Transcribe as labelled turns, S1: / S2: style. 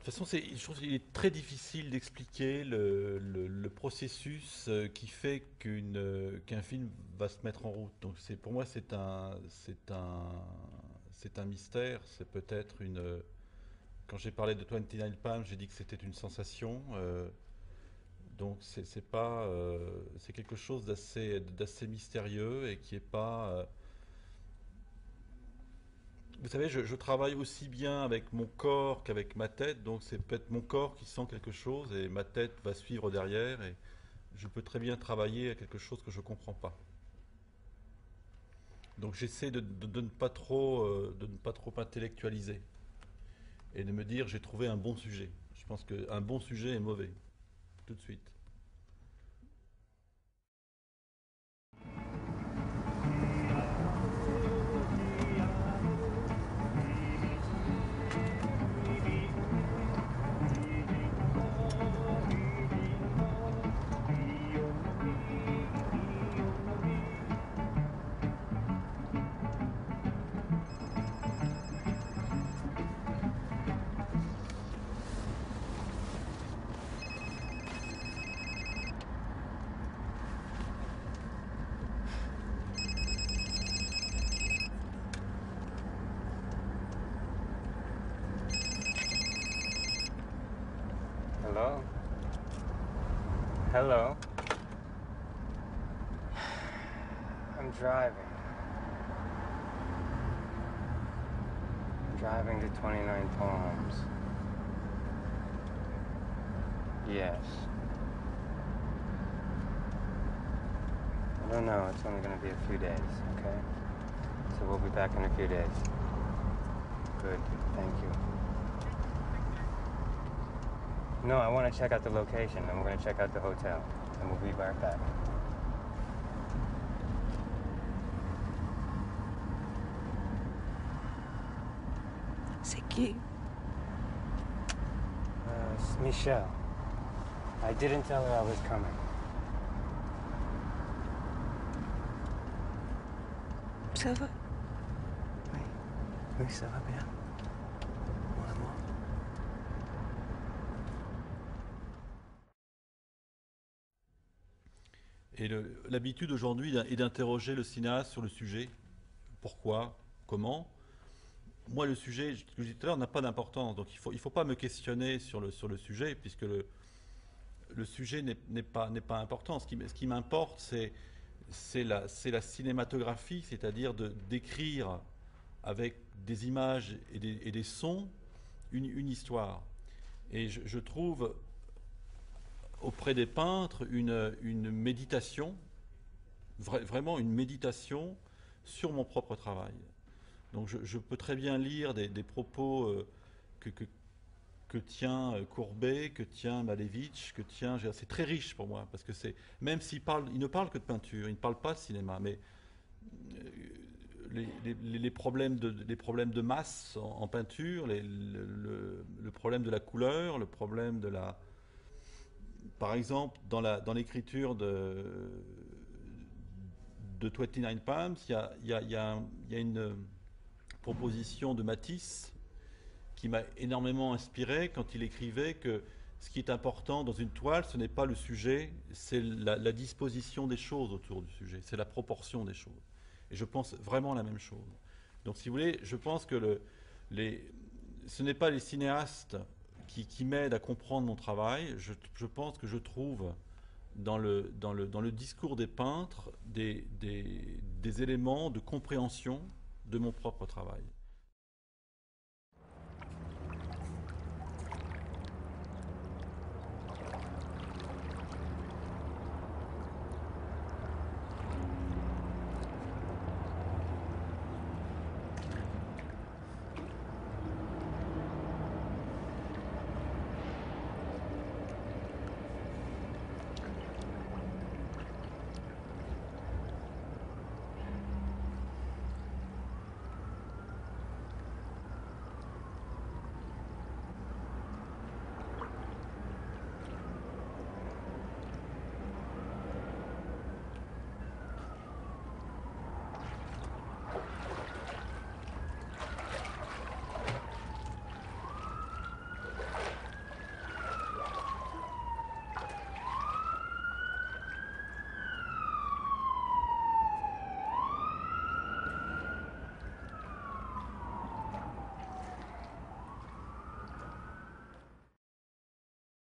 S1: toute façon, je trouve qu'il est très difficile d'expliquer le processus qui fait qu'un film va se mettre en route. Donc pour moi, c'est un mystère. C'est peut-être une. Quand j'ai parlé de 29 Palms, j'ai dit que c'était une sensation. Donc c'est pas, c'est quelque chose d'assez mystérieux et qui est pas. Vous savez, je travaille aussi bien avec mon corps qu'avec ma tête, donc c'est peut-être mon corps qui sent quelque chose et ma tête va suivre derrière et je peux très bien travailler à quelque chose que je ne comprends pas. Donc j'essaie de de ne pas trop intellectualiser et de me dire j'ai trouvé un bon sujet. Je pense qu'un bon sujet est mauvais, tout de suite.
S2: Hello? Hello? I'm driving. I'm driving to 29 Palms. Yes. I don't know, it's only gonna be a few days, okay? So we'll be back in a few days. Good, thank you. No, I want to check out the location, and we're going to check out the hotel, and we'll be right back.
S3: C'est qui?
S2: It's Michelle. I didn't tell her I was coming.
S3: Ça va?
S2: Oui, oui, ça va bien. Mon amour.
S1: Et l'habitude aujourd'hui est d'interroger le cinéaste sur le sujet. Pourquoi? Comment? Moi, le sujet, ce que je disais tout à l'heure, n'a pas d'importance. Donc il faut pas me questionner sur le sujet, puisque le sujet n'est pas important. Ce qui m'importe, c'est la cinématographie, c'est-à-dire d'écrire avec des images et des sons une histoire. Et je trouve auprès des peintres une méditation, vraiment une méditation sur mon propre travail. Donc je peux très bien lire des propos que, que, que tient Courbet, que tient Malevich, que tient. C'est très riche pour moi, parce que c'est. Même il ne parle que de peinture, il ne parle pas de cinéma, mais les problèmes de masse en peinture, le problème de la couleur, le problème de la. Par exemple, dans l'écriture de 29 Palms, il y a une proposition de Matisse qui m'a énormément inspiré quand il écrivait que ce qui est important dans une toile, ce n'est pas le sujet, c'est la disposition des choses autour du sujet, c'est la proportion des choses. Et je pense vraiment la même chose. Donc si vous voulez, je pense que ce n'est pas les cinéastes qui m'aident à comprendre mon travail, je pense que je trouve dans le discours des peintres des éléments de compréhension de mon propre travail.